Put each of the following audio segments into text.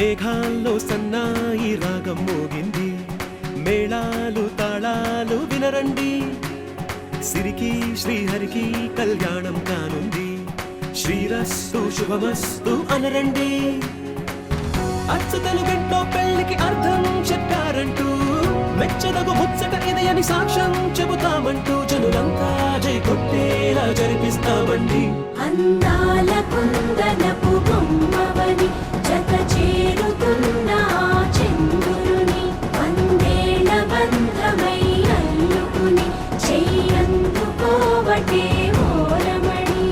మేఘాల్లో సన్నాయి రాగం మోగింది, మేళాలు తాళాలు వినరండి. సిరికి శ్రీహరికి కళ్యాణం కానుంది, శ్రీరస్తు శుభమస్తు అనరండి. అచ్చతలు గంటో పెళ్లికి అర్థం చెప్పారంటూ, మెచ్చదగు ముచ్చట ఇది అని సాక్ష్యం చెబుతామంటూ, జనులంతా జై కొట్టేలా జరిపిస్తామండి. అందాల కుందనపు బొమ్మవని జత చేరుతున్న చంద్రుని, వందేళ్ల బంధమై అల్లుకుని చెయ్యందుకోవటే ఓరమణి.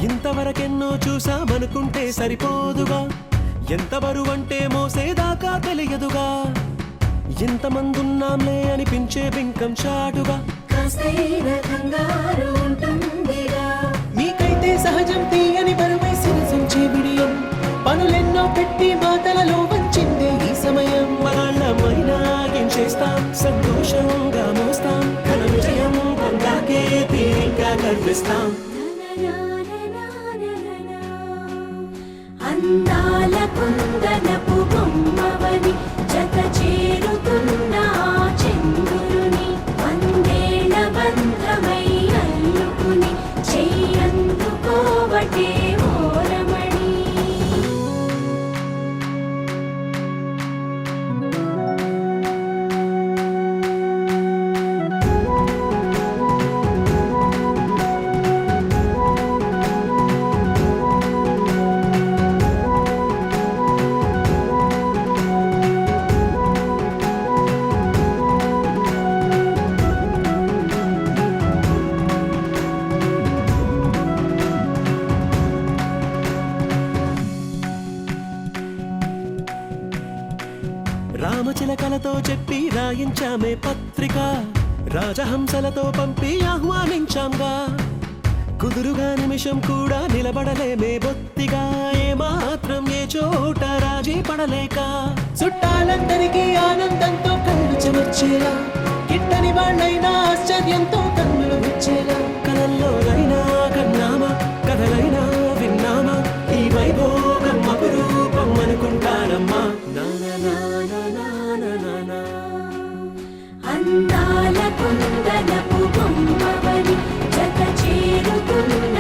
ఇంతవరకెన్నో చూసామనుకుంటే సరిపోదుగా, ఎంత బరువంటే మోసేదాకా తెలియదుగా. ఇంతమందున్నాంలే అనిపించే బింకం చాటుగా, కాస్తైన కంగారు ఉంటుందిగా. మీకైతే సహజం తీయని బరువై సిరసించే బిడియం, పనులెన్నో పెట్టి మాటలలో వంచిందే ఈ సమయం. మనాళ్ళమైనా ఏం చేస్తాం, సంతోషంగా మోస్తాం, ఘన విజయం పొందాకే తీరిగ్గా కనిపిస్తాం. అందాల కుందనపు బొమ్మవని జత చేరుతున్న చంద్రుని, వందేళ్ల బంధమై అల్లుకుని చెయ్యందుకోవటే ఓరమణి. రామచిలకలతో చెప్పి రాయించామే పత్రిక, రాజహంసలతో పంపి ఆహ్వానించాంగా. కుదురుగా నిమిషం కూడా నిలబడలేమే బొత్తిగా, ఏమాత్రం ఏ చోట రాజీ పడలేక. చుట్టాలందరికీ ఆనందంతో కళ్ళు చెమర్చేలా, గిట్టని వాళ్ళైనా ఆశ్చర్యంతో కన్నులు విచ్చేలా. కలల్లోనైనా కన్నామా, కథలైనా విన్నామా, ఈ వైభోగం అపురూపం అనుకుంటానమ్మా. అందాల కుందనపు బొమ్మవని జత చేరుతున్న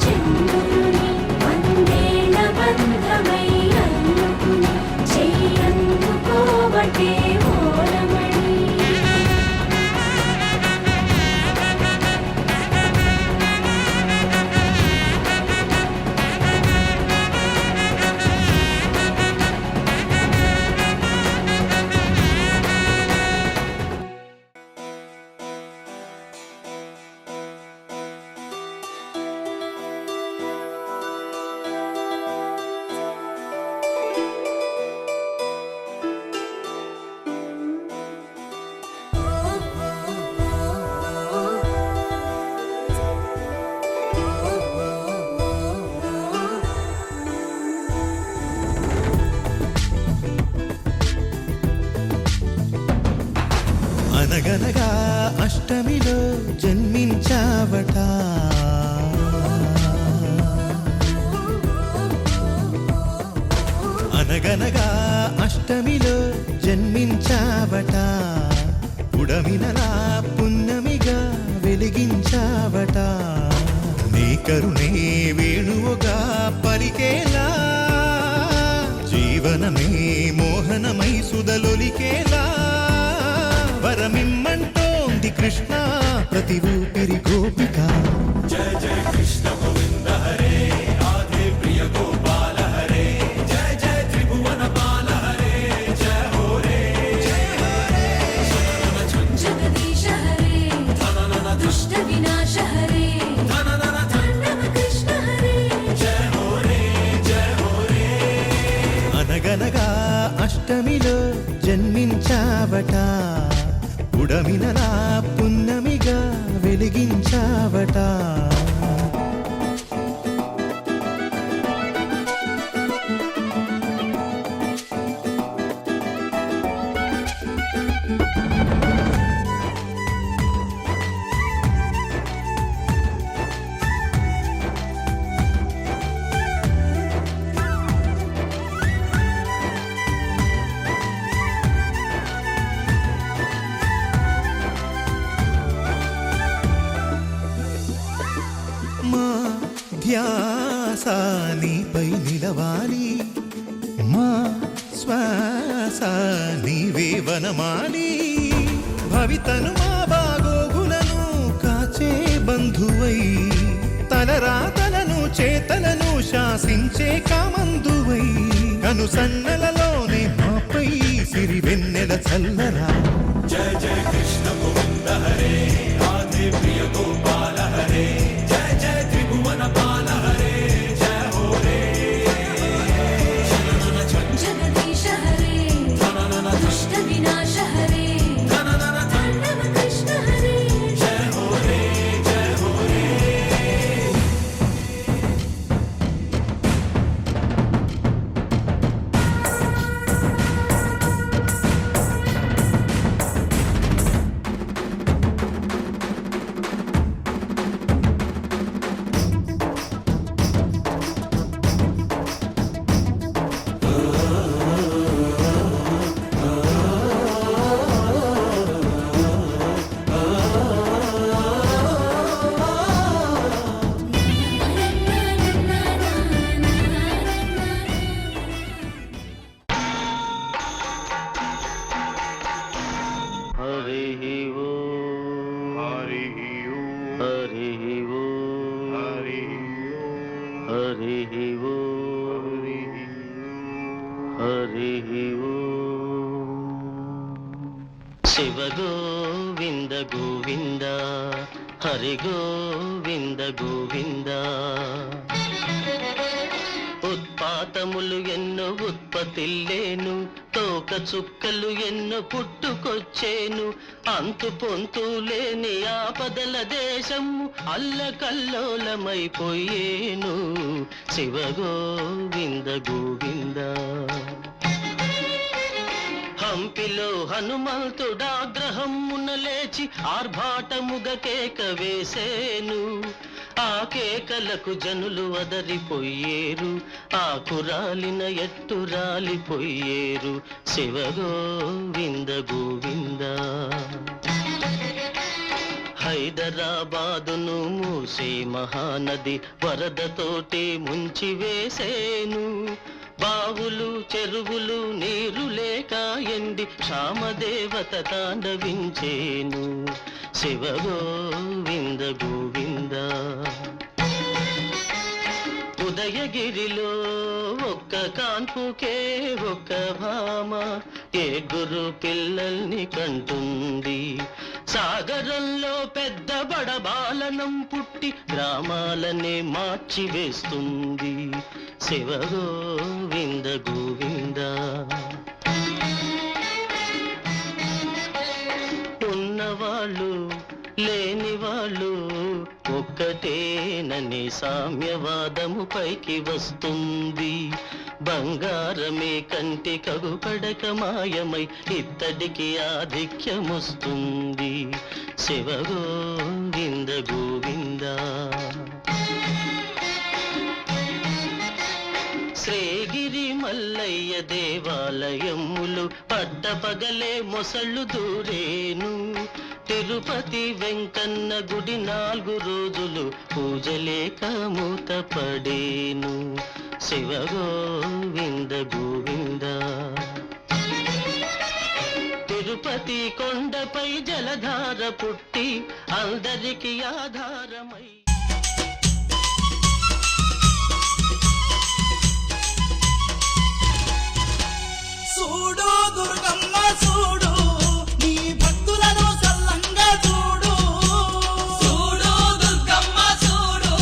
చంద్రుని, వందేళ్ల బంధమై అల్లుకుని చెయ్యందుకోవటే ఓరమణి. అనగనగా అష్టమిలో జన్మించావట, అనగనగా అష్టమిలో జన్మించావట, పుడమినలా పున్నమిగా వెలిగించావట. నీ కరుణే వేణువుగా పలికేలా, జీవనమే మోహనమై సుధలొలికేలా. వరమిమ్మంటోంది కృష్ణ ప్రతి ఊపిరి గోపిక. జయ జయ కృష్ణ గోవింద హరే, రాధే ప్రియ గోపాల హరే, జయ జయ త్రిభువన పాల హరే, జయ హో రే జయ హో రే. జగదీశ హరే, దుష్ట వినాశ హరే, ధ్యాస నీపై నిలవాలి, మా శ్వాస నీవే వనమాలి. భవితను మా బాగోగులను కాచే బంధువై, తలరాతలను చేతలను శాసించే కామందువై, కనుసన్నలలోనే మాపై సిరి వెన్నెల చల్లరా. జయ జయ కృష్ణ గోవింద హరే, రాధే ప్రియ గోపాల హరే, జయ జయ త్రిభువన పాల హరే, జయ హో రే. జగదీశ హరే, దుష్ట వినాశ హరే, తాండవ కృష్ణ హరే, జయ హో రే, జయ హో రే. శివ గోవింద గోవింద హరి గోవింద గోవింద. ఉత్పాతములు ఎన్నో ఉత్పత్తిల్లేను, తోక చుక్కలు ఎన్నో పుట్టుకొచ్చేను, అంతు పొంతు లేని ఆపదల దేశము అల్లకల్లోలమైపోయేను. శివ గోవింద గోవింద. హంపిలో హనుమంతుడాగ్రహమున లేచి ఆర్భాటముగ కేక వేసేను, ఆ కేకలకు జనులు వదరిపోయేరు, ఆకురాలిన ఎట్టు రాలిపోయేరు. శివ గోవింద గోవింద. హైదరాబాదును మూసే మహానది వరదతోటి ముంచి వేసేను, బావులు చెరువులు నీరు లేక ఎండి క్షామదేవత తాండవించేను. శివ గోవింద గోవింద. ఉదయగిరిలో ఒక్క కాన్పుకే ఒక్క భామ ఏడుగురు పిల్లల్ని కంటుంది, సాగరంలో పెద్ద బడబాలనం పుట్టి గ్రామాలనే మార్చివేస్తుంది. శివ గోవింద గోవింద. ఉన్నవాళ్ళు లేని వాళ్ళు ఒక్కటేనని సామ్యవాదము పైకి వస్తుంది, బంగారమే కంటి కగుపడక మాయమై ఇత్తడికి ఆధిక్యమొస్తుంది. శివ గోవింద గోవింద. శ్రీగిరి మల్లయ్య దేవాలయములు పట్టపగలే మొసళ్ళు దూరేను, తిరుపతి వెంకన్న గుడి 4 రోజులు పూజలేక మూతపడేను. శివ గోవింద గోవింద. తిరుపతి కొండపై జలధార పుట్టి అందరికి ఆధారమై చూడు దుర్గమ్మ చూడు, నీ భక్తులను సల్లంగా చూడు. చూడు దుర్గమ్మ చూడు,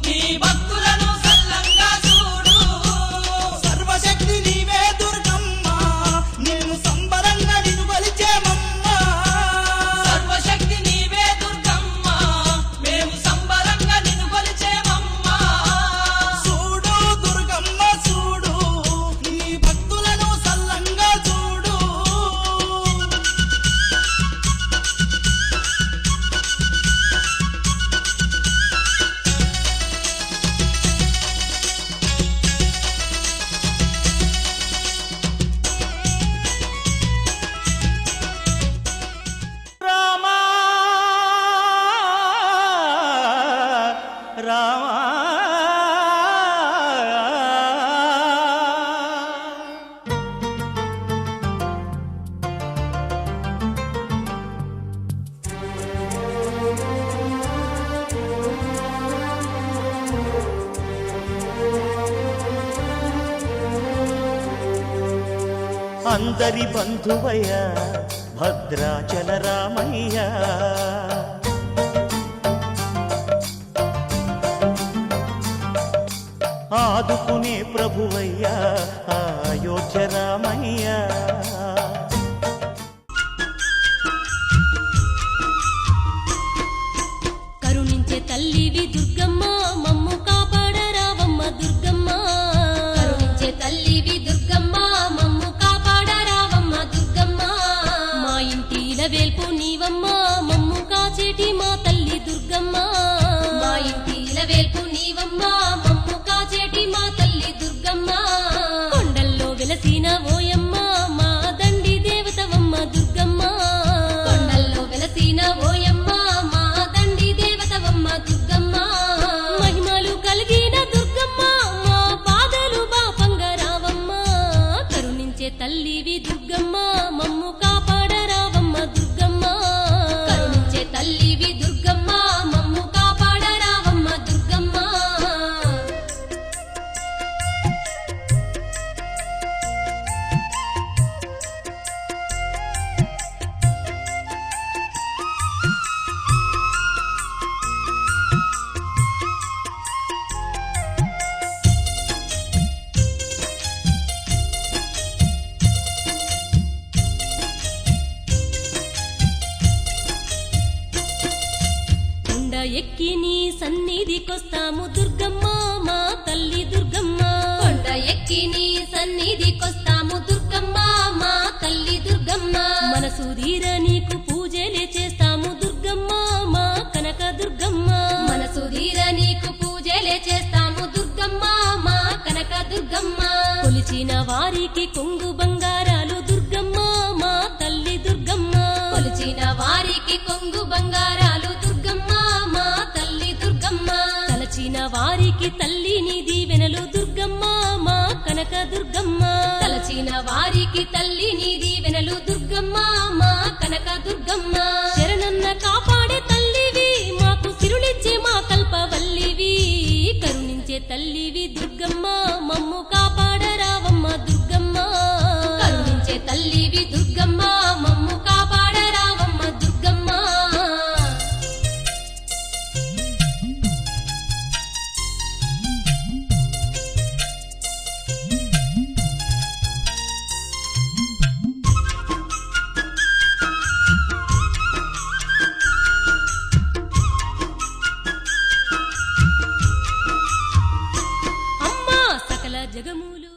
నీ భక్తులను సల్లంగా చూడు. సర్వశక్తి నీవే దుర్గమ్మ, నిన్ను సంబరంగా నిన్ను కొలిచేమమ్మ. సర్వశక్తి నీవే దుర్గమ్మ, మేము సంబరంగా అందరి బంధువయ్య భద్రాచల రామయ్య ఆదుకునే ప్రభువయ్య అయోధ్య రామయ్య కరుణించే తల్లివి దుర్గమ్మ మమ్ము కాపాడరావమ్మ దుర్గమ్మ కరుణించే తల్లివి దుర్గమ్మ మమ్ము కాపాడరావమ్మ దుర్గమ్మ మా ఇంటి ఇలవేల్పు నీవమ్మ మమ్ము కాచేటి మా తల్లి దుర్గమ్మ మా ఇంటి ఇలవేల్పు నీవమ్మ మమ్ము కాచేటి మా తల్లి దుర్గమ్మ కొండల్లో వెలసిన ఓయమ్మ మా దండి దేవతవమ్మ దుర్గమ్మ కొండల్లో వెలసిన ఓయమ్మ మా దండి దేవతవమ్మ దుర్గమ్మ మహిమలు కలిగిన దుర్గమ్మ మా బాధలు బాపంగా రావమ్మ కరుణించే తల్లివి దుర్గమ్మ మమ్ము కాపాడరావమ్మ దుర్గమ్మ కరుణించే తల్లివి దుర్గమ్మ మమ్ము కాపాడరావమ్మ దుర్గమ్మ కొండ ఎక్కి నీ సన్నిధికొస్తాము దుర్గమ్మ మా తల్లి దుర్గమ్మ కొండ ఎక్కి నీ సన్నిధికొస్తాము దుర్గమ్మ మా తల్లి దుర్గమ్మ మనసు తీర నీకు పూజలే చేస్తాము దుర్గమ్మ మా కనక దుర్గమ్మ మనసు తీర నీకు పూజలే చేస్తాము దుర్గమ్మ మా కనక దుర్గమ్మ కొలిచిన వారికి కొంగు బంగారాలు దుర్గమ్మ మా తల్లి దుర్గమ్మ కొలిచిన వారికి కొంగు బంగారాలు దుర్గమ్మ మా తల్లి దుర్గమ్మ తలచిన వారికి తల్లి నీ దీవెనలు దుర్గమ్మ మా కనక దుర్గమ్మ తలచిన వారికి తల్లి నీ దీవెనలు దుర్గమ్మ మా కనక దుర్గమ్మ శరణన్న కాపాడే తల్లివి మాకు సిరులిచ్చే మా కల్పవల్లివి కరుణించే తల్లివి దుర్గమ్మ మమ్ము కాపాడరావమ్మ దుర్గమ్మ కరుణించే తల్లివి దుర్గమ్మ మమ్ము కాపాడరావమ్మ దుర్గమ్మ అమ్మా సకల జగములు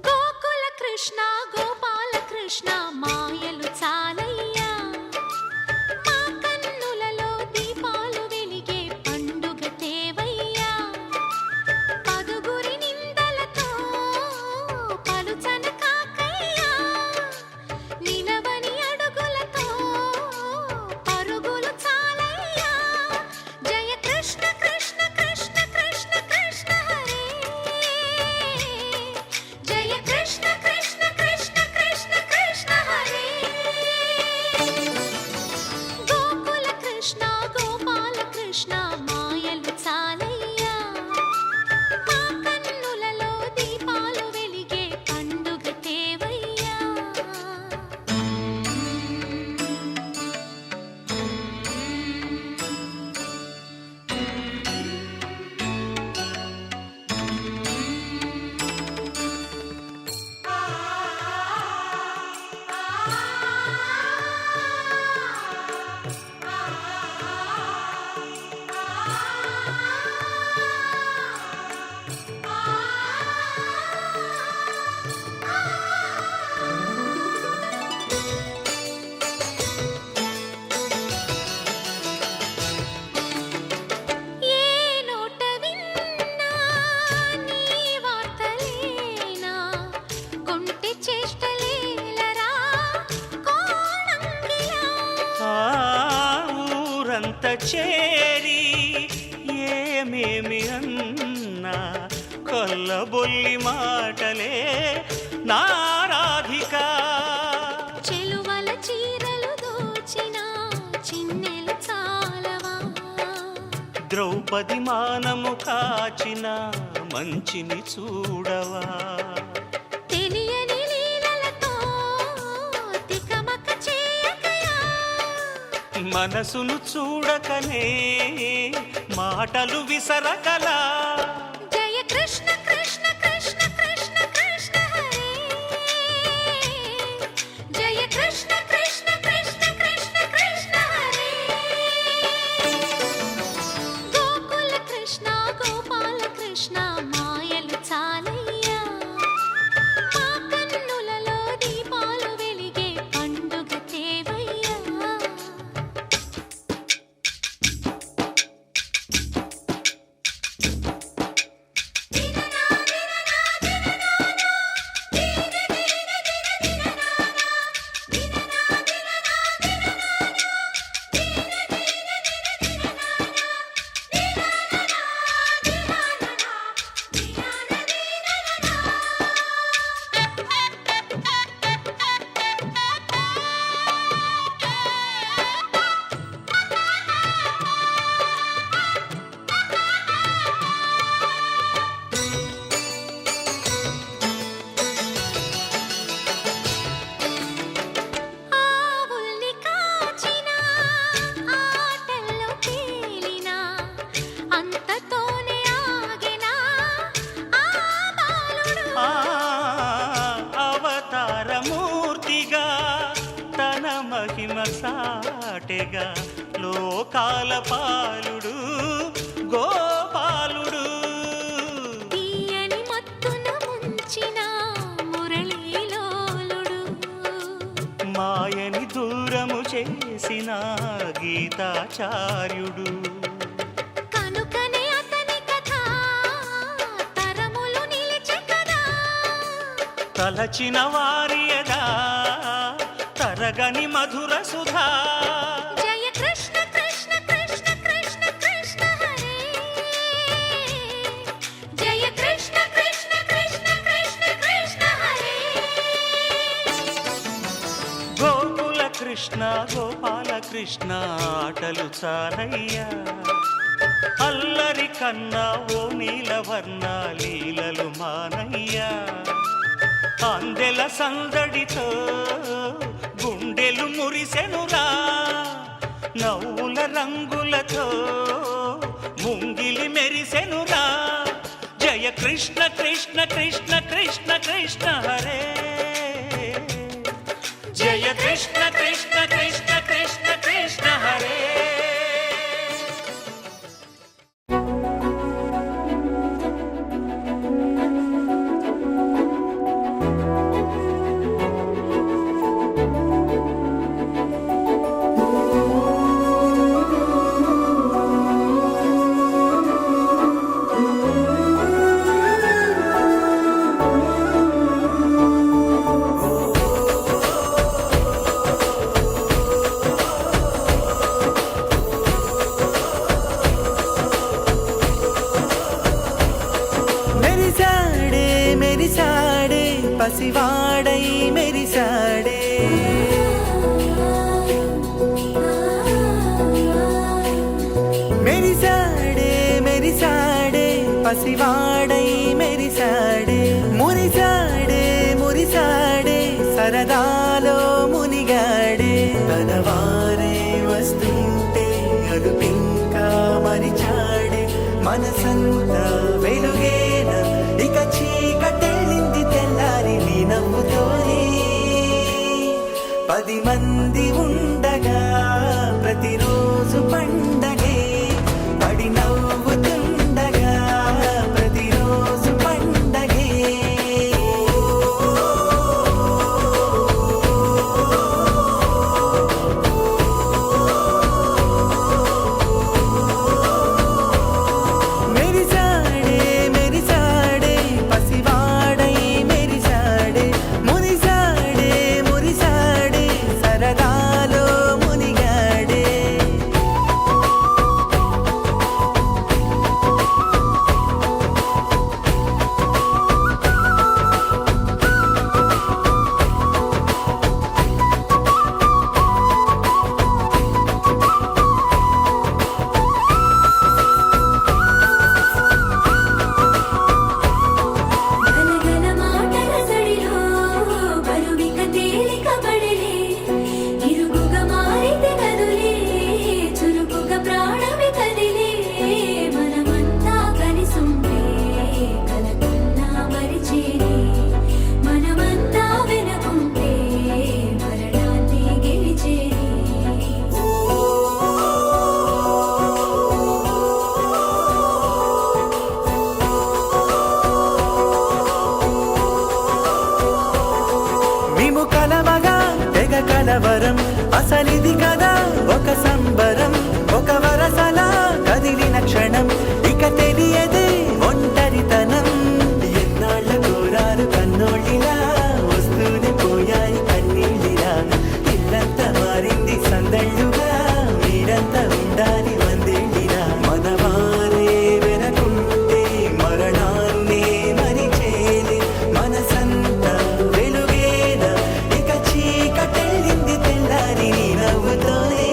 గోకుల కృష్ణ గోపాల కృష్ణ మాయలు చాలయ్యా మా కన్నులలో దీపాలు వెలిగే పండుగ తేవయ్యా పదుగురి నిందలతో పలుచన కాకయ్యా నిలవని అడుగులతో పరుగులు చాలయ్యా జయ కృష్ణ కృష్ణ కృష్ణ కృష్ణ కృష్ణ హరే జయ కృష్ణ కృష్ణ కృష్ణ కృష్ణ కృష్ణ చేరి ఏమేమి అన్నా కొల్లబొల్లి మాటలే నారాధిక. చెలువల చీరలు దోచిన చిన్నెలు చాలవా, ద్రౌపది మానము కాచిన మంచిని చూడవా, తెలియని లీలలతో తికమక చేయకయా, మనసును చూడకనే మాటలు విసరకలా. జయ కృష్ణ కృష్ణ కృష్ణ కృష్ణ కృష్ణ హరే, జయ కృష్ణ కృష్ణ కృష్ణ కృష్ణ కృష్ణ హరే. గోకుల కృష్ణ గోపాల కృష్ణ మాయలు చాలయ్యా, మా కన్నులలో దీపాలు వెలిగే పండుగ తేవయ్యా. ఆవుల్ని కాచిన ఆటల్లో తేలిన అంతతోనే ఆగిన ఆ బాలుడు, ఆ అవతారమూర్తిగా తన మహిమ సాటెగా లోకాల పాలుడు గోపాలుడు. తీయని మత్తున ముంచిన మురళీలోలుడు, మాయని దూరము చేసిన గీతాచార్యుడు. కనుకనే అతని కథ తరములు నిలిచె కదా, తలచిన వారియదా తరగని మధుర సుధా. జయ కృష్ణ కృష్ణ కృష్ణ కృష్ణ కృష్ణ హరే, జయ కృష్ణ కృష్ణ కృష్ణ కృష్ణ కృష్ణ హరే. గోకుల కృష్ణ గోపాల కృష్ణ ఆటలు చాలయ్యా, అల్లరి కన్నా ఓ నీలవర్ణ లీలలు మానయ్యా. అందెల సందడితో గుండెలు మురిసెనురా, నవ్వుల రంగులతో ముంగిలి మెరిసెనురా. జయ కృష్ణ కృష్ణ కృష్ణ కృష్ణ కృష్ణ హరే, జయ కృష్ణ కృష్ణ కృష్ణ కృష్ణ కృష్ణ హరే. మెరిసాడే మెరిసాడే పసివాడై మెరిసాడే, మెరిసాడే మెరిసాడే పసివాడై మెరిసాడే, మురిసాడే మురిసాడే సరదాలో మునిగాడే, తన వారే వస్తుంటే అదుపింకా మరిచాడే, మనసంతా వెలుగేన ఇక చీకటెళ్ళింది తెల్లారి నీ నవ్వుతోనే. 10 మంది ఉండగా ప్రతిరోజు పండగే, పడి నవ్వుతుండగా ప్రతిరోజు పండగే. మెరిసాడే మెరిసాడే పసివాడై మెరిసాడే, మురిసాడే మురిసాడే సరదా కలవగా తెగ కలవరం అసలిది కదా ఒక సంబరం ఒక వరసలా కదిలిన క్షణం ఇక తెలియదే ఒంటరితనం ఎన్నాళ్ళ కోరారు కన్నోళ్ళిలా వస్తూనే పోయాయి కన్నీళ్ళిలా ఇల్లంతా మారింది సందళ్ళుగా మీరంతా ఉండాలి వందేళ్ళిలా మనవారే వెనకుంటే మరణాన్నే మరిచేలే మనసంతా వెలుగేన ఇక చీకటెళ్ళింది తెల్లారి నీ నవ్వుతోనే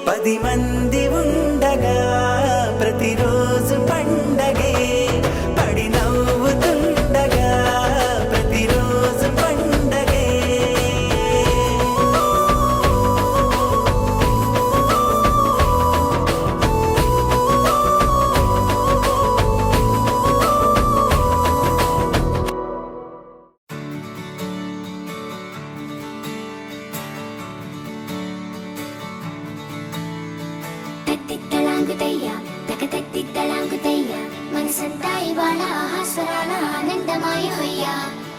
10 మంది ఉండగా ప్రతిరోజు పండగే పడి నవ్వుతుండగా ప్రతిరోజు పండగే తత్తిత్తలాంగుతయ్య తకతత్తిత్తలాంగుతయ్య మనసంతా ఇవాళ ఆహాస్వరాల ఆనందమాయ హొయ్య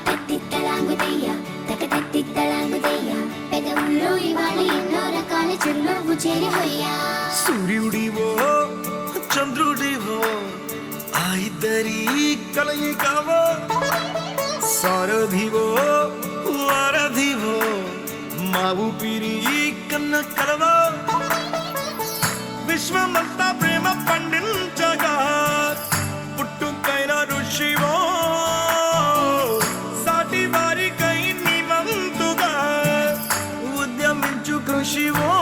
తత్తిత్తలాంగుతయ్య తకతత్తిత్తలాంగుతయ్య పెదవుల్లో ఇవాళ ఎన్నో రకాల చిరునవ్వు చేరి హొయ్య సూర్యుడివో చంద్రుడివో ఆ ఇద్దరి కలయికవో సారథివో వారధివో మా ఊపిరి కన్న కలవో విశ్వమంతా ప్రేమ పండించగా పుట్టుకైన ఋషివో సాటి వారికై నివంతుగా ఉద్యమించు కృషివో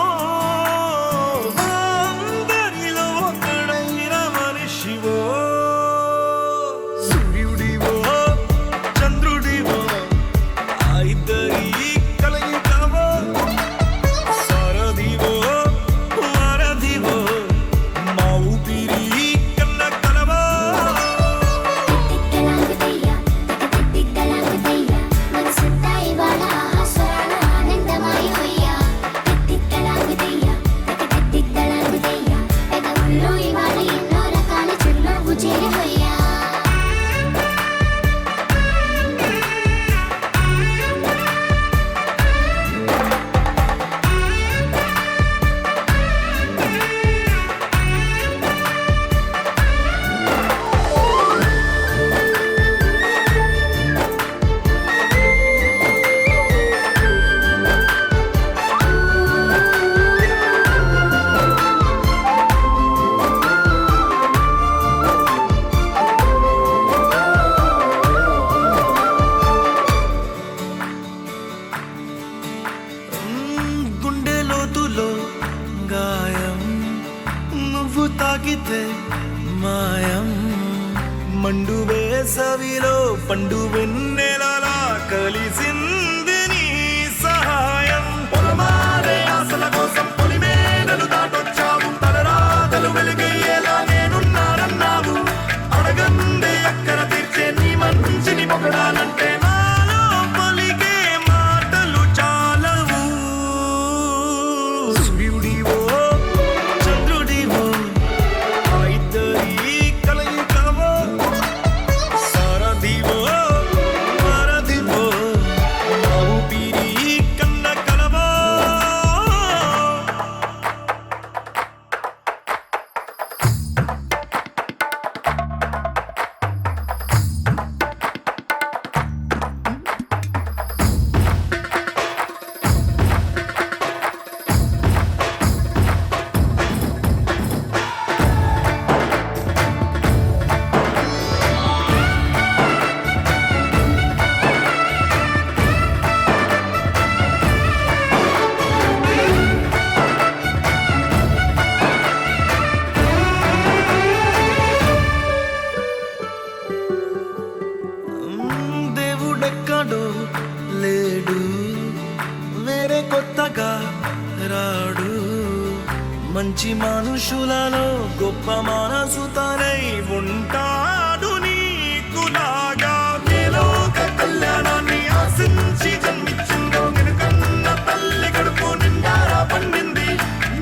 అందరిలో ఒకడైన మనిషివో సూర్యుడివో చంద్రుడివో ఆ ఇద్దరి కలయికవో సారథివో వారధివో మా ఊపిరి కన్న కలవో తత్తిత్తలాంగుతయ్య తకతత్తిత్తలాంగుతయ్య మనసంతా ఇవాళ ఆహాస్వరాల ఆనందమాయ హొయ్య తత్తిత్తలాంగుతయ్య తకతత్తిత్తలాంగుతయ్య పెదవుల్లో ఇవాళ ఎన్నో రకాల చిరునవ్వు చేరి హొయ్య గుండె లోతులో గాయం నువ్వు తాకితే మాయం మండు వేసవిలో పండు వెన్నెలలా కలిసింది నీ సహాయం పొలమారే ఆశల కోసం పొలిమేనలు దాటొచ్చావు తలరాతలు వెలుగయ్యేలా నేనున్నానన్నావు అడగందే అక్కర తీర్చే నీ మంచిని పొగడాలంటే నాలో పలికే మాటలు చాలవు సూర్యుడివో చంద్రుడివో ఆ ఇద్దరి కలయికవో సారథివో వారధివో మా ఊపిరి కన్న కలవో దేవుడెక్కడో లేడు వేరే కొత్తగా రాడు మంచి మనుషులలో గొప్ప మనసు తనై ఉంటాడు నీకులాగా లోక కళ్యాణాన్ని ఆశించి జన్మించిందో వెనుకన్న తల్లి కడుపు నిండారా పండింది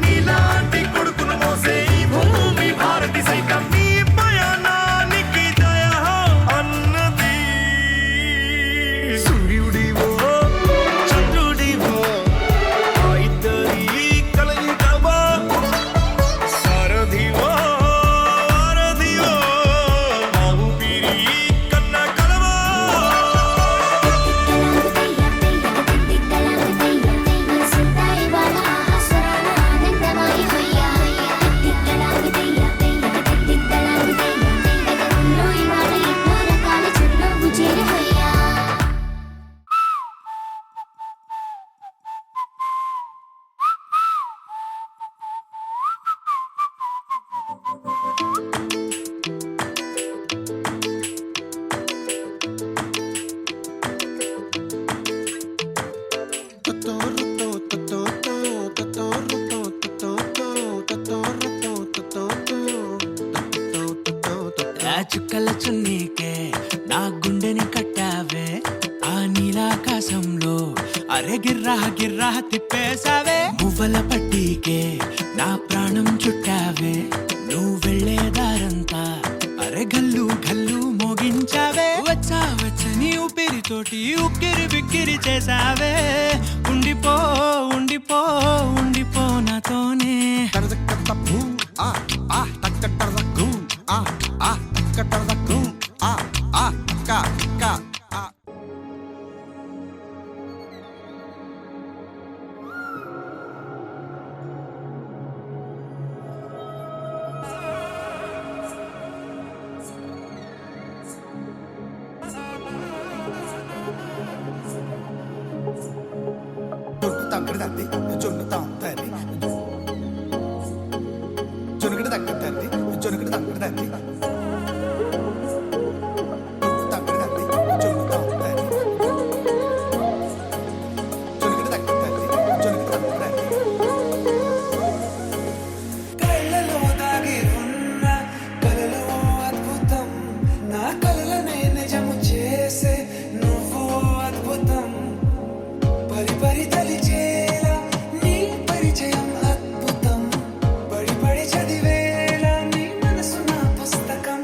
నీలాంటి కొడుకును మోసే ఈ భూమి భారతి సైతం నీ పయనానికి జయ అన్నది సూర్యుడివో గూడెని కట్టావే ఆ నీలాకాశంలో అరే గిర్రా గిర్రా తిప్పేశావే పువ్వుల పట్టీకే నా ప్రాణం చుట్టావే నువ్వు వెళ్ళేదారంతా అరే గల్లు గల్లు మోగించావే వచ్చా వచ్చని ఊపిరితోటి ఉక్కిరి బిక్కిరి చేసావే ఉండిపో ఉండిపో ఉండిపో నాతోనే కళ్ళలో దాగి ఉన్న కలలో అద్భుతం నా కలలనే నిజము చేసే నువ్వు అద్భుతం పరి పరి తలిచేలా నీ పరిచయం అద్భుతం పడి పడి చదివేలా నీ మనసు నా పుస్తకం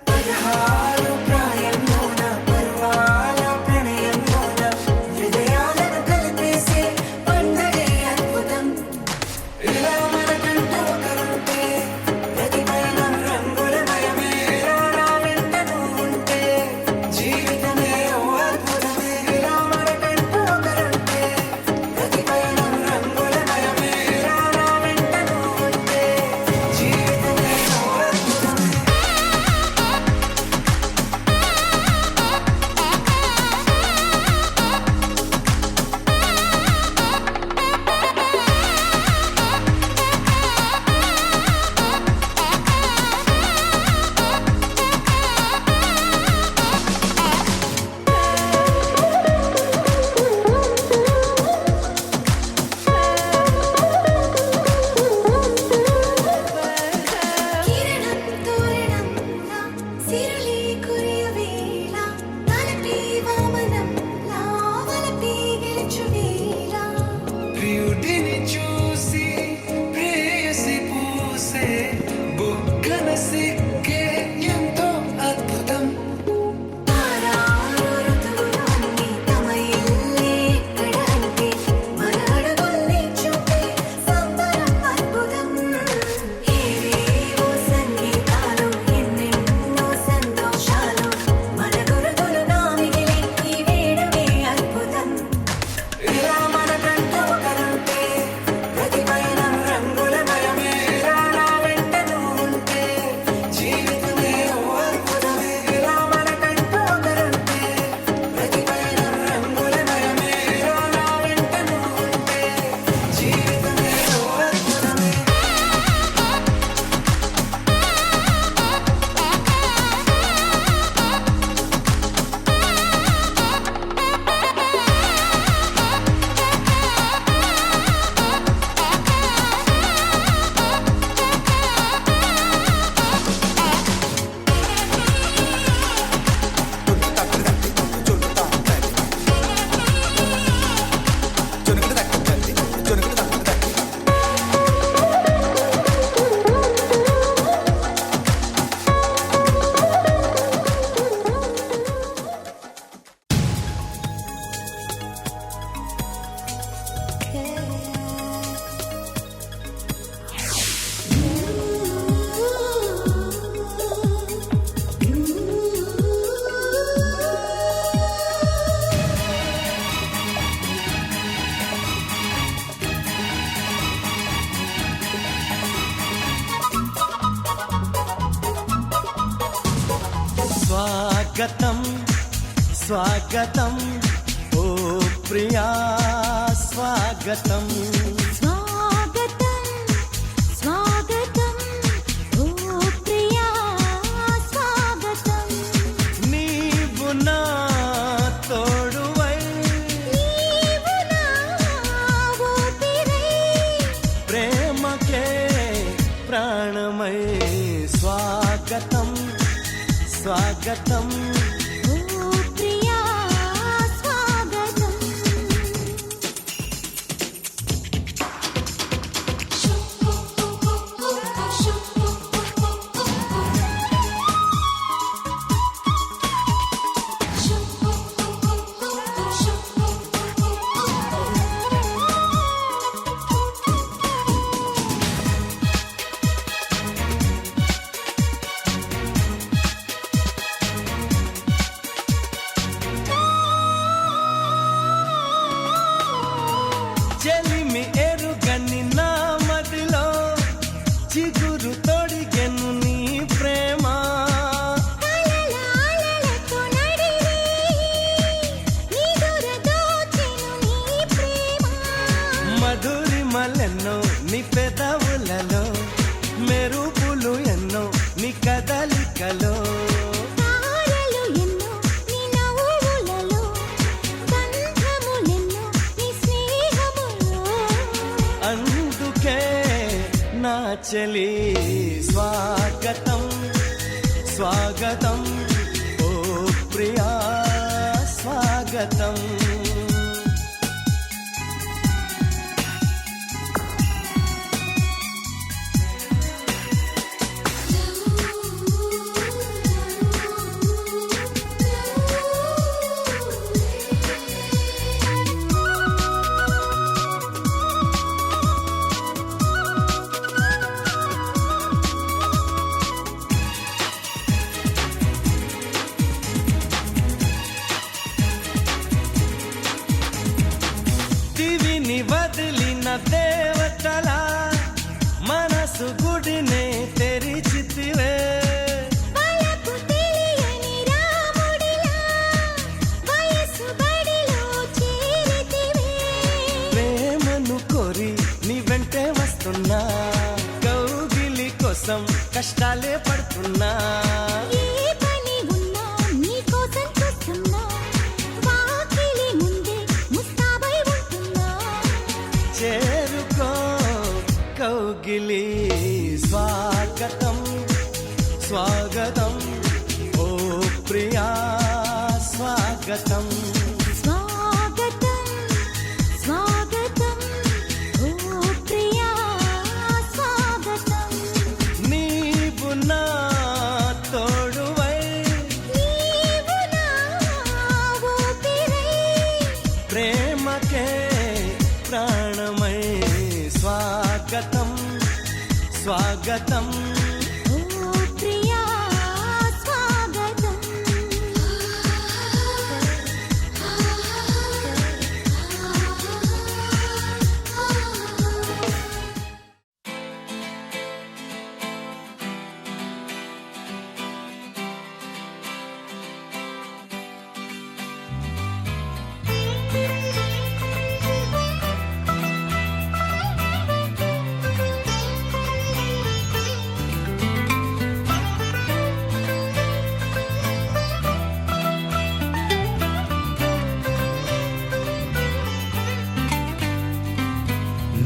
16 ప్రాయంలోన పర్వాల ప్రణయంలోన హృదయాలను కలిపేసే పండగే అద్భుతం ఇలా మనకంటూ ఒకరుంటే ప్రతి పయనం రంగులమయమే ఇలా నా వెంట నువ్వుంటే జీవితమే ఓ అద్భుతమే ఇలా మనకంటూ ఒకరుంటే ప్రతి పయనం రంగులమయమే ఇలా నా వెంట నువ్వుంటే జీవితమే ఓ అద్భుతమే కిరణం తోరణంలా సిరులే కురియవేళ తలపి వామనంలా వలపి గెలుచువేళ ప్రియుడిని చూసి ప్రేయసి పూసే బుగ్గన సిక్కే ఎంతో అద్భుతం తారారు ఋతువులన్నీ తమ ఇల్లే ఎక్కడంటే మన అడుగుల్ని చూపే సంబరం అద్భుతం ఏవేవో సంగీతాలు ఎన్నెన్నో సంతోషాలు మన గురుతులుగా మిగిలే ఈ వేడమే అద్భుతం ఇలా మనకంటూ ఒకరుంటే ప్రతి పయనం రంగులమయమే ఇలా నా వెంట నువ్వుంటే జీవితమే ఓ అద్భుతమే ఇలా మనకంటూ ఒకరుంటే ప్రతి పయనం రంగులమయమే ఇలా నా వెంట నువ్వుంటే జీవితమే ఓ అద్భుతమే స్వాగతం స్వాగతం ఓ ప్రియా స్వాగతం స్వాగతం స్వాగతం ఓ ప్రియా స్వాగతం నీవు నా తోడువై నీవు నా ఊపిరై ప్రేమకే ప్రాణమై స్వాగతం స్వాగతం ఓ చెలి స్వాగతం స్వాగతం ఓ ప్రియా స్వాగతం దివిని వదిలిన దేవతల మనసు గుడినే తెరిచితివే వలకు తెలియని రాముడిలా వయసు బడిలో చేరితివే ప్రేమను కోరి నీ వెంటే వస్తున్నా కౌగిలి కోసం కష్టాలే పడుతున్నా ఏ పని ఉన్నా నీకోసం చూస్తున్నా వాకిలి ముందే ముస్తాబై ఉంటున్నా చేరుకో కౌగిలి స్వాగతం స్వాగతం ఓ ప్రియా స్వాగతం స్వాగతం స్వాగతం ఓ ప్రియా స్వాగతం నీవు నా తోడువై నీవు నా ఊపిరై ప్రేమకే ప్రాణమై స్వాగతం స్వాగతం ఓ ప్రియా స్వాగతం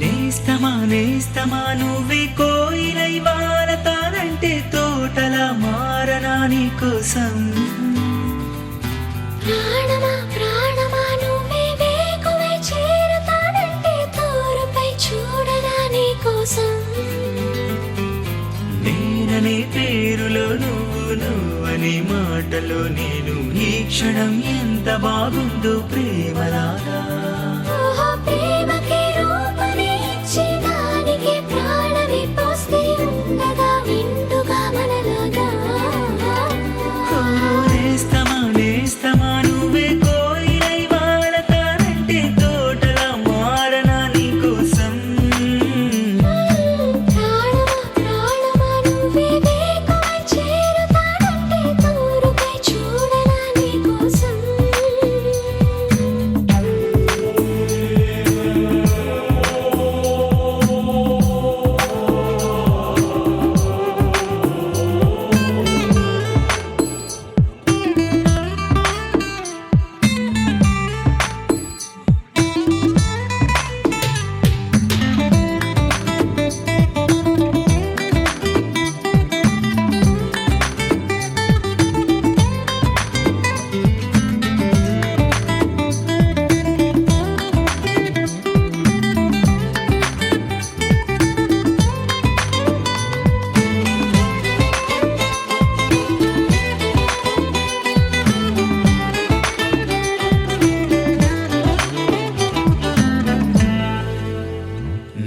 నేస్తమా నేస్తమా నువ్వే కోయిలై వారతానంటే తోటలా మారనా నీ కోసం ప్రాణమా ప్రాణమా నువ్వే వేకువై చేరుతానంటే తోరుపై చూడనా నీ కోసం నేననే పేరులో నువ్వని మాటలో నేను ఈ క్షణం ఎంత బాగుందో ప్రేమలాగా ఓహో ప్రేమకి రూపమే ఇచ్చి దానికి ప్రాణమి పోస్తే ఉండగా నిండుగా మనలాగా ఓ నేస్తమా నేస్తమా నువ్వే కోయిలై వారతానంటే తోటలా మారనా నీ కోసం ప్రాణమా ప్రాణమా నువ్వే వేకువై చేరుతానంటే తోరుపై చూడనా నీ కోసం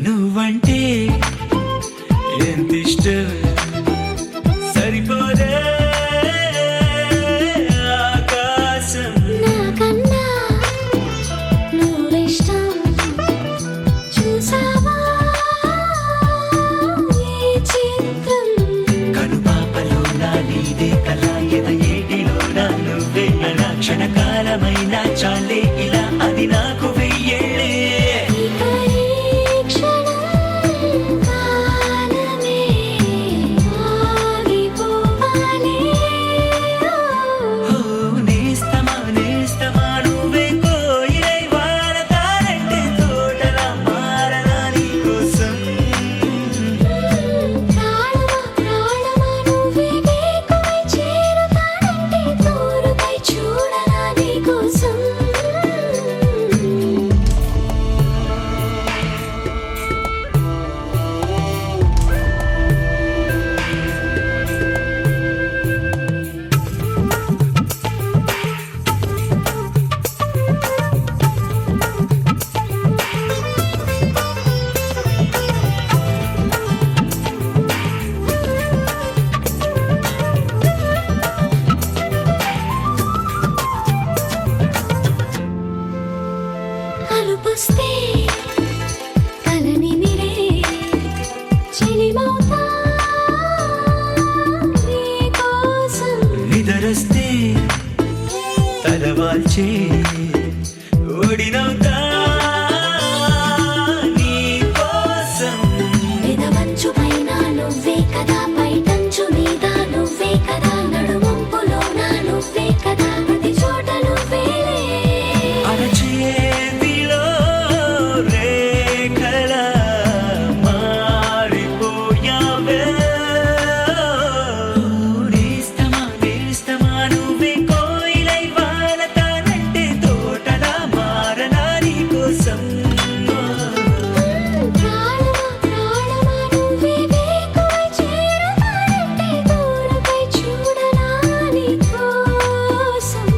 నువ్వంటే ఎంత ఇష్టం సరిపోదే ఆకాశం నాకన్నా నువ్విష్టం చూసావా ఈ చిత్రం కనుపాపలో నా నీదే కళ ఎద ఏటిలో నా నువ్వే నా క్షణకాలమైన చాలే ఇలా అది నాకు వెయ్యేళ్ళే ఇక ఈ క్షణం కాలమే ఆగిపోవాలి ఓ నేస్తమా నేస్తమా నువ్వే కోయిలై వారతానంటే తోటలా మారనా నీ కోసం తలవాల్చే ఓడినవుతా నీ కోసం పెదవంచు పైన నువ్వే కదా పైటంచు మీద నువ్వే కదా నడుమంపులోన నువ్వే కదా ప్రతి చోట నువ్వేలే అరచేతిలో రేఖల మారిపోయావే నేస్తమా నువ్వే కోయిలై వాలతానంటే తోటలా మారనా నీ కోసం ప్రాణమా ప్రాణమా నువ్వే వేకువై చేరతానంటే దూరపై చూడనా నీ కోసం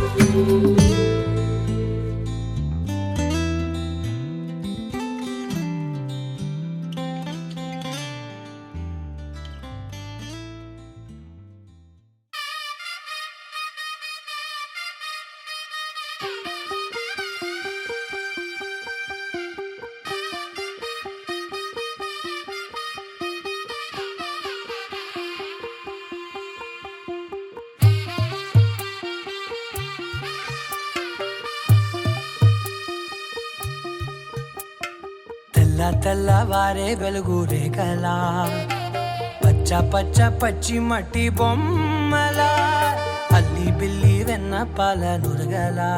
తెల్ల తెల్లవారే వెలుగు రేఖలా పచ్చ పచ్చ పచ్చి మట్టి బొమ్మలా అల్లి బిల్లి వెన్న పాల నురగలా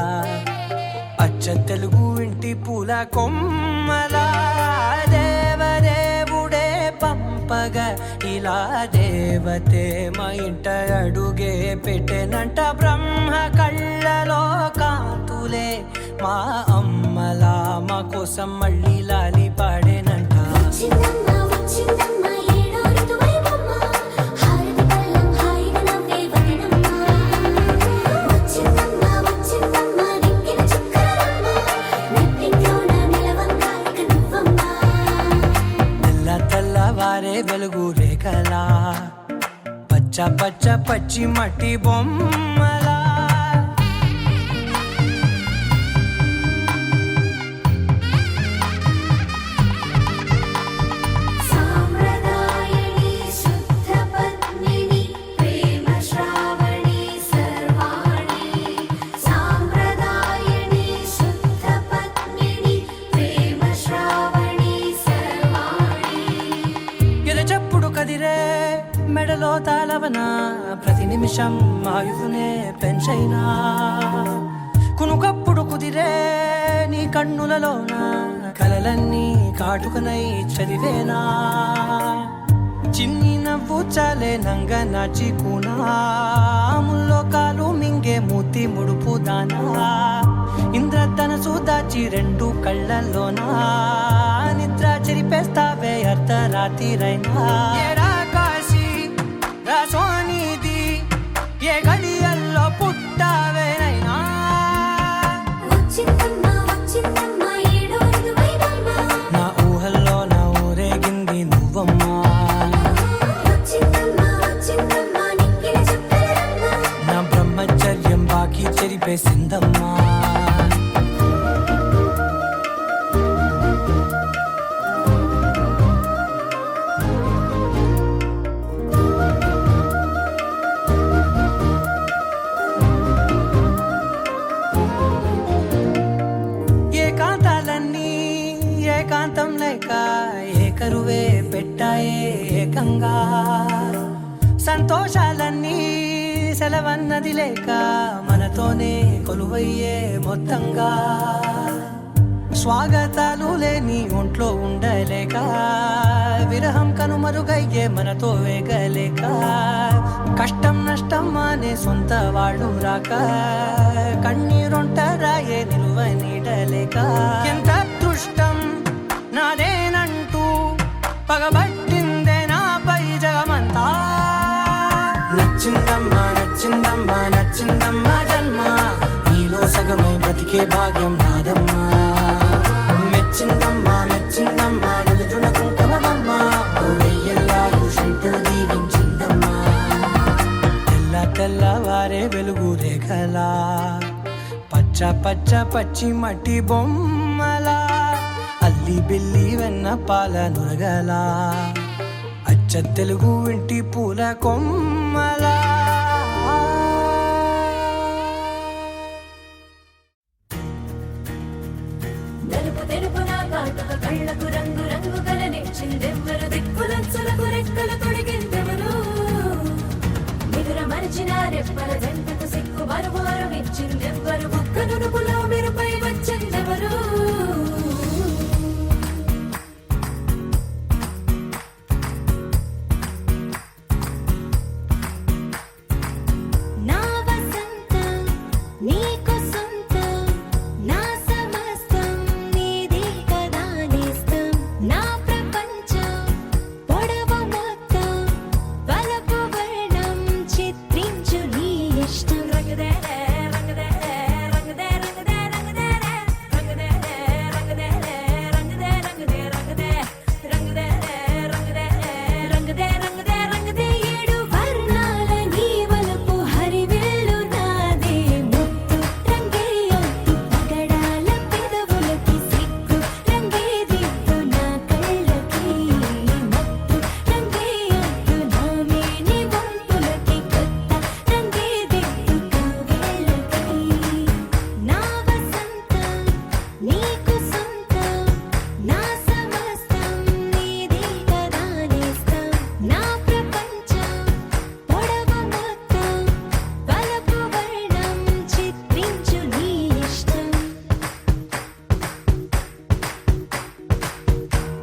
అచ్చ తెలుగు ఇంటి పూల కొమ్మలా దేవదేవుడే పంపగా ఇలా దేవతే మా ఇంట అడుగే పెట్టెనంట బ్రహ్మ కళ్ళలో కాంతులే మా అమ్మలా మా కోసం మళ్ళీ లాలి పాడేనంట వచ్చిందమ్మా వచ్చిందమ్మా ఏడో ఋతువైవమ్మ హారతి పళ్ళం హాయిగా నవ్వే వదనమ్మా వచ్చిందమ్మా వచ్చిందమ్మా దిక్కిన చుక్కలమ్మ నెట్టింట్లోన నిలవంగా ఇక నువ్వమ్మా తెల్ల తెల్లవారే వెలుగు రేఖలా పచ్చ పచ్చ పచ్చి మట్టి బొమ్మలా సాంప్రదాయని శుద్ధ పద్మిని ప్రేమ శ్రావణి సర్వాణి సాంప్రదాయని శుద్ధ పద్మిని ప్రేమ శ్రావణి సర్వాణి ఎరచప్పుడు కదిరే మెడలో తాళవన ప్రతి నిమిషం ఆయువునే పెంచైనా కునుకప్పుడు కుదిరే నీ కన్నులలోన కలలన్నీ కాటుకనై చదివేనా చిన్ని నవ్వు చాలే నంగ నాచి కూనాముల్లో కాలు మింగే మూతి ముడుపు దానా ఇంద్రధనసు దాచి రెండు కళ్ళల్లోనా నిద్ర చెరిపేస్తావే అర్ధరాత్రిరైనా ఏరా కాశీ రా సోనిది ఏ గడియల్లో పుట్టావేనైనా వచ్చిందమ్మా వచ్చిందమ్మా ఏడో ఋతువైవమ్మ నా ఊహల్లో నా ఊరేగింది నువ్వమ్మా వచ్చిందమ్మా వచ్చిందమ్మా నిక్కిన చుక్కలమ్మ నా బ్రహ్మచర్యం బాకీ చెరిపేసిందమ్మా ఏకాంతాలన్నీ ఏకాంతం లేక ఏకరువే పెట్టాయే ఏకంగా సంతోషాలన్నీ సెలవన్నది లేక మనతోనే కొలువయ్యే మొత్తంగా స్వాగతాలు లేని ఒంట్లో ఉండలేక విరహం కనుమరుగయ్యే మనతో వేగలేక కష్టం నష్టం అనే సొంత వాళ్ళు రాక కన్నీరొంటరాయే నిలువ నీడలేక ఎంత అదృష్టం నాదేనంటూ పగబట్టిందే నాపై జగమంతా నచ్చిందమ్మా నచ్చిందమ్మా నచ్చిందమ్మా జన్మ నీలో సగమై బ్రతికే భాగ్యం నాదమ్మా మెచ్చిందమ్మా మెచ్చిందమ్మా నిలుచున కుంకుమమ్మా వెయ్యల్లాగు శంకులు దీవించిందమ్మా తెల్ల తెల్లవారే వెలుగు రేఖలా పచ్చ పచ్చ పచ్చి మట్టి బొమ్మలా అల్లి బిల్లి వెన్న పాల నురగలా అచ్చ తెలుగు ఇంటి పూల కొమ్మలా కాటుక కళ్ళకు రంగు రంగు కలనిచ్చిందెవ్వరు దిక్కులంచులకు రెక్కలు తొడిగిందెవరు నిదుర మరిచిన రెప్పల జంటకు సిక్కు మరువారం ఇచ్చిందెవ్వరు ఒక్క నునుపులో మెరుపై వచ్చిందెవరు నా వసంతం నీకు సొంతం నా సమస్తం నీదే కదా నేస్తం నా ప్రపంచం పొడవు మొత్తం వలపు వర్ణం చిత్రించు నీ ఇష్టం రంగదే రంగదే రంగదే రంగదే రంగదే రంగదే రంగదే రంగదే రంగదే రంగదే రంగదే రంగదే రంగదే రంగదే ఏడు వర్ణాల నీ వలపు హరివిల్లు నాదే ముత్తు రంగే ఒత్తు పగడాల పెదవులకి సిగ్గు రంగే దిద్దు నా కళ్ళకి మత్తు రంగే ఒత్తు నా మేని వంపులకి కొత్త రంగే దిద్దు కౌగిళ్ళకి నా వసంతం నీకు సొంతం నా సమస్తం నీదే కదా నేస్తం నా ప్రపంచం పొడవు మొత్తం వలపు వర్ణం చిత్రించు నీ ఇష్టం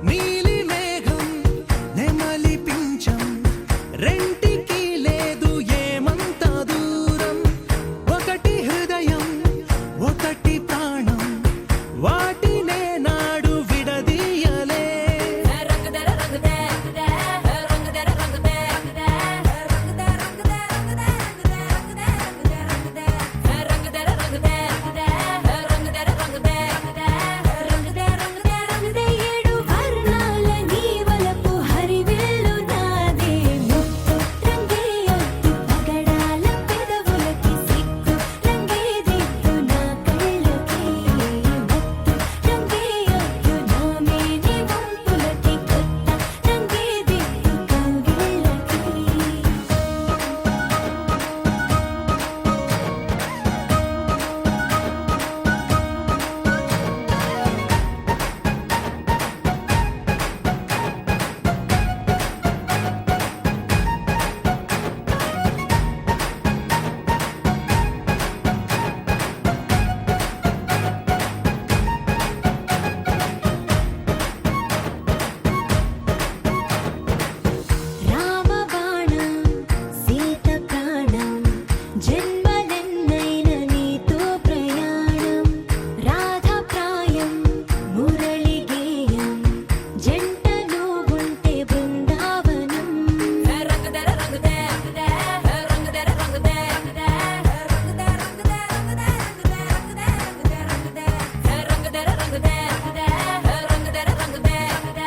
నీలి మేఘం నెమలి పించం రెంటికి లేదు ఏమంత దూరం ఒకటి హృదయం ఒకటి ప్రాణం వాటినే నాడు విడదీయలే రంగదే రంగదే రంగదే రంగదే రంగదే రంగదే రంగదే రంగదే రంగదే రంగదే రంగదే రంగదే రంగదే ఏడు వర్ణాల నీ వలపు హరివిల్లు నాదే ముత్తు రంగే ఒత్తు పగడాల పెదవులకి సిగ్గు రంగే దిద్దు నా కళ్ళకి మత్తు రంగే ఒత్తు నా మేని వంపులకి కొత్త రంగే దిద్దు కౌగిళ్ళకి రామబాణం సీత ప్రాణం జన్మలెన్నైన నీతో ప్రయాణం రాధప్రాయం మురళి గేయం జంటలో ఉంటే బృందావనం రంగదే రంగదే రంగదే రంగదే రంగదే రంగదే రంగదే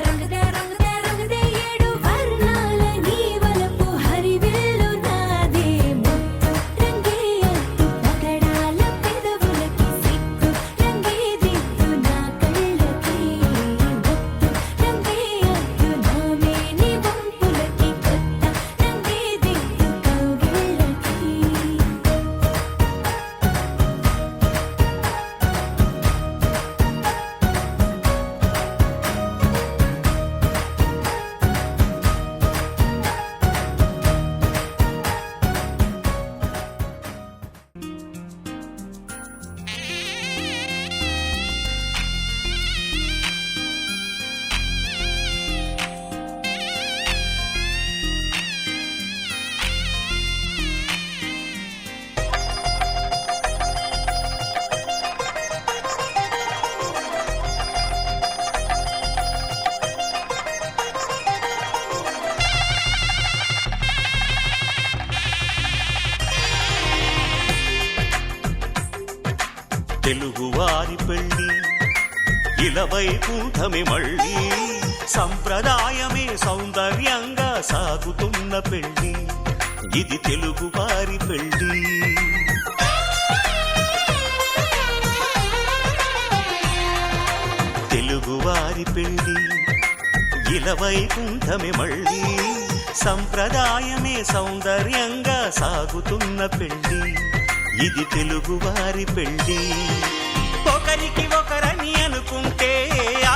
రంగదే రంగదే రంగదే ఏడు వర్ణాల నీ వలపు హరివిల్లు నాదే ముత్తు రంగే ఒత్తు పగడాల పెదవులకి సిగ్గు రంగే దిద్దు నా కళ్ళకి మత్తు రంగే ఒత్తు నా మేని వంపులకి కొత్త రంగే దిద్దు కౌగిళ్ళకి తెలుగువారి పెళ్ళి ఇలవైకుంఠమే మళ్ళీ సంప్రదాయమే సౌందర్యంగా సాగుతున్న పెళ్ళి ఇది తెలుగువారి పెళ్ళి తెలుగువారి పెళ్ళి ఇలవైకుంఠమే మళ్ళీ సంప్రదాయమే సౌందర్యంగా సాగుతున్న పెళ్ళి ఇది తెలుగువారి పెళ్ళి ఒకరికి ఒకరని అనుకుంటే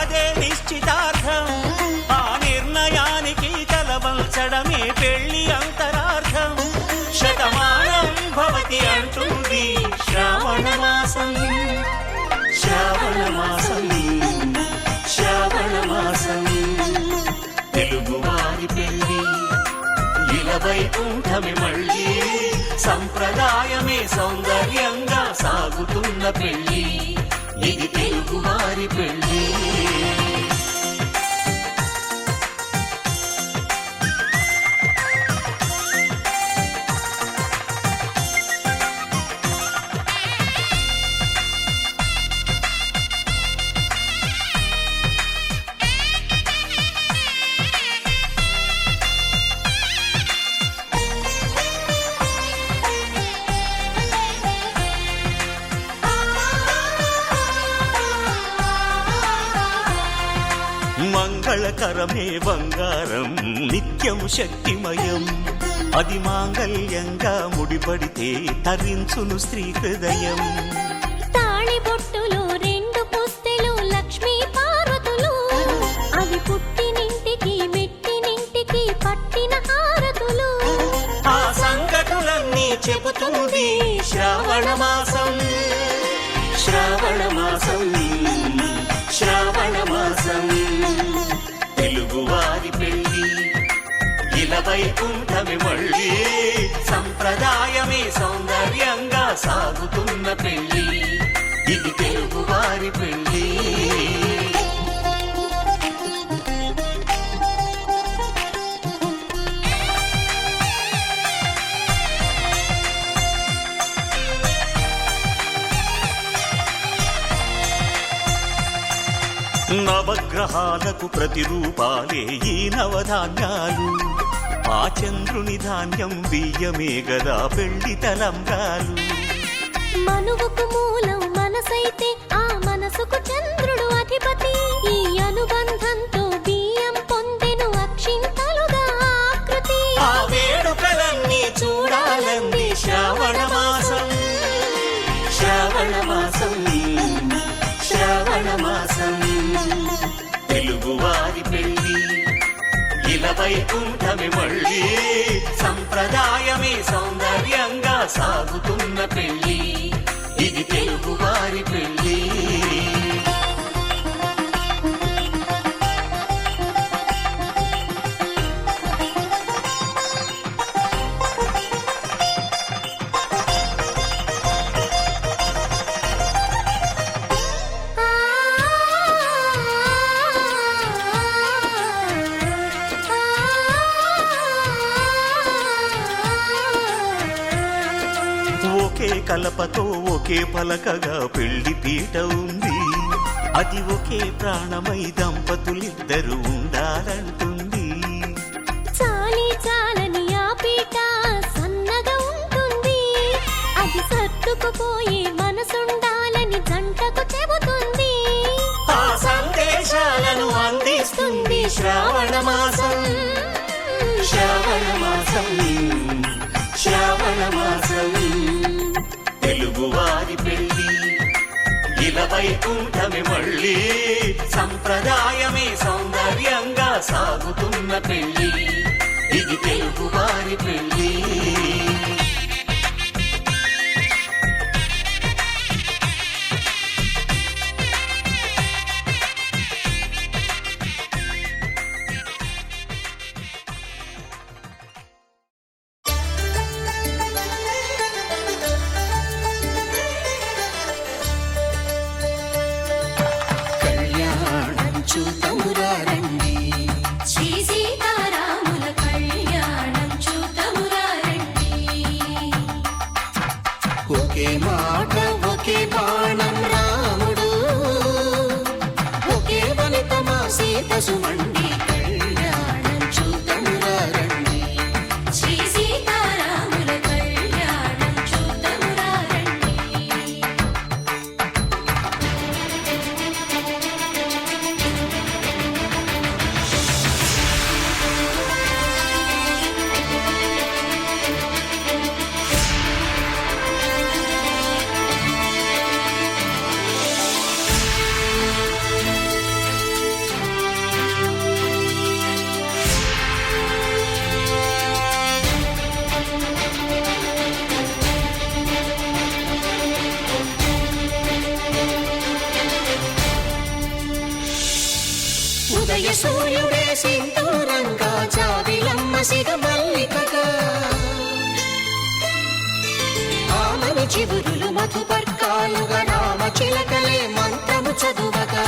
అదే నిశ్చితార్థం. ఆ నిర్ణయానికి తలవంచడమే పెళ్లి అంతరార్థం. శతమానం భవతి అంటుంది శ్రావణ మాసం, శ్రావణ మాసం, శ్రావణ మాసం. తెలుగువారి పెళ్లి ఇలవైకుంఠమి మళ్ళీ, సంప్రదాయమే సౌందర్యంగా సాగుతున్న పెళ్లి, ఇది తెలుగువారి పెళ్లి. మంగళకరమే బంగారం, నిత్యం శక్తిమయం. అది మాంగళ్యంగా ముడిపడితే తరించును స్త్రీ హృదయం. తాళి బొట్టులో 2 పుస్తెలు లక్ష్మీ పార్వతులు, అవి పుట్టినింటికి మెట్టినింటికి పట్టిన హారతులు. ఆ సంగతులన్నీ చెబుతుంది శ్రావణ మాసం, శ్రావణ మాసం, శ్రావణ మాసం. తెలుగువారి పెళ్లి ఇలవైకుంఠమి మళ్ళీ, సంప్రదాయమే సౌందర్యంగా సాగుతున్న పెళ్లి, ఇది తెలుగువారి పెళ్లి. నవగ్రహాలకు ప్రతిరూపాలే ఈ నవధాన్యాలు. ఆ చంద్రుని ధాన్యం బియ్యమే గదా పెళ్లి తలంబ్రాలు. మనువుకు మూలం మనసైతే ఆ మనసుకు చంద్రుడు అధిపతి. ఈ అనుబంధంతో బియ్యం పొందెను అక్షింతలుగా ఆకృతి. ఆ వేడుకలన్నీ చూడాలంది శ్రావణ మాసం, శ్రావణ మాసం, శ్రావణ మాసం. తెలుగువారి పెళ్లి ఇలవైకుంఠమి మళ్ళీ, సంప్రదాయమే సౌందర్యంగా సాగుతున్న పెళ్లి, ఇది తెలుగువారి పెళ్లి. ఒకే కలపతో ఒకే పలకగా పెళ్లి పీట ఉంది. అది ఒకే ప్రాణమై దంపతులిద్దరూ ఉండాలంటుంది. చాలి చాలని ఆ పీట సన్నగా ఉంటుంది. అది సర్దుకుపోయే మనసుండాలని జంటకు చెబుతుంది. ఆ సందేశాలను అందిస్తుంది శ్రావణ మాసం, శ్రావణ మాసం, శ్రావణ మాసం. తెలుగువారి పెళ్లి ఇలవైకుంఠమి మళ్ళీ, సంప్రదాయమే సౌందర్యంగా సాగుతున్న పెళ్లి, ఇది తెలుగువారి పెళ్లి. కళ్యాణం చూతమురా రండి, శ్రీ సీతారాముల కళ్యాణం చూతమురా రండి. ఒకే మాట ఒకే బాణం రాముడు, ఒకే వనిత మా సీత సుమండి. కళ్యాణం చూతమురా రండి, శ్రీ సీతారాముల కళ్యాణం చూతమురా రండి. సూర్యుడే సింధూరంగా జాబిలమ్మ సిగ మల్లికగా ఆమని చిగురులు మధుపర్కాలుగా రామ చిలకలే మంత్రము చదువగా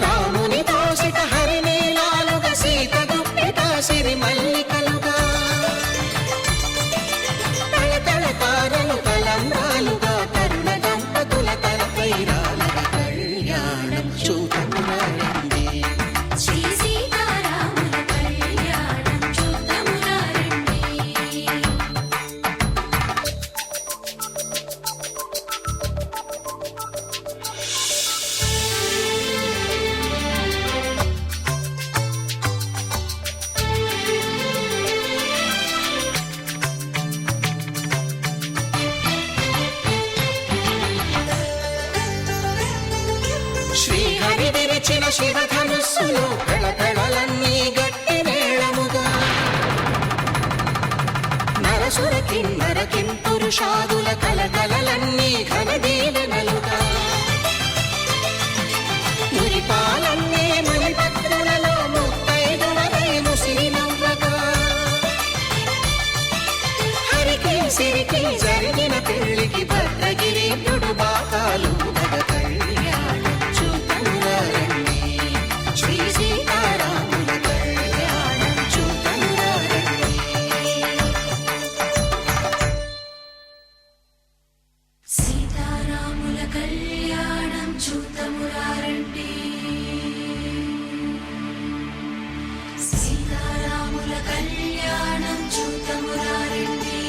రాముని దోసిట హరినీలాలుగా సీత గుప్పిట సిరి మల్లికలుగా తళతళ తారలు తలంబ్రాలుగా తరుణ దంపతుల తలపైరాలుగా కళ్యాణం చూడమురండి శ్రీ సీతారాముల కళ్యాణం చూద్దామురా రండి. శ్రీహరి విరిచిన శివధనుస్సులో కళకళలన్నీ గట్టి మేళముగా నరసుర కిన్నర కింపురుషాదుల కలకలలన్నీ ఘన దీవెనలుగా మురిపాలన్నీ మునిపత్రులలో ముత్తైదువలై ముసిరి నవ్వగా హరికి సిరికి జరిగిన పెళ్లికి భద్రగిరి బాకాలు కళ్యాణం చూడమురండి శ్రీ సీతారాముల కళ్యాణం చూడమురండి సీతారాముల కళ్యాణం చూద్దామురా రండి. సీతారాముల కళ్యాణం చూద్దామురా రండి.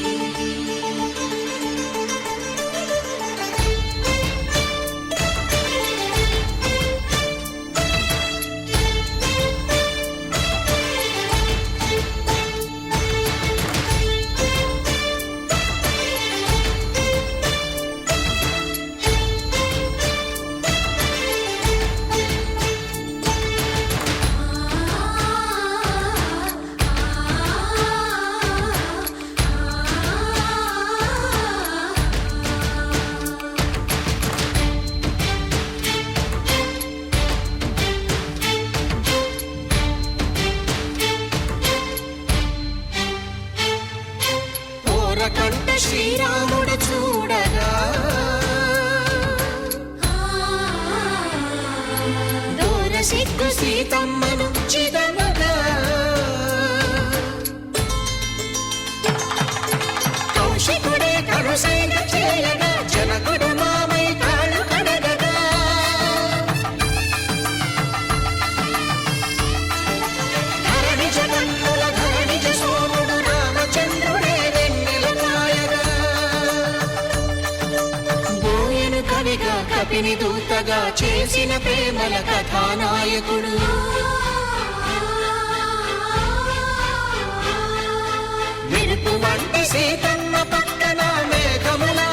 ఓరకంట శ్రీరాముడు చూడగా దూర సిగ్గు సీతమ్మను చిదమగా కౌశికుడే కరుసైన చేయగా జనకుడు మామై కాళ్ళు కడగగా ధరణి జగన్నుల ధరణిజ సోముడు రామచంద్రుడే వెన్నెల కాయగా బోయను కవిగా కపిని దూతగా చేసిన ప్రేమల కథానాయకుడు మెరుపు వంటి సీతమ్మ పక్కన మేఘములా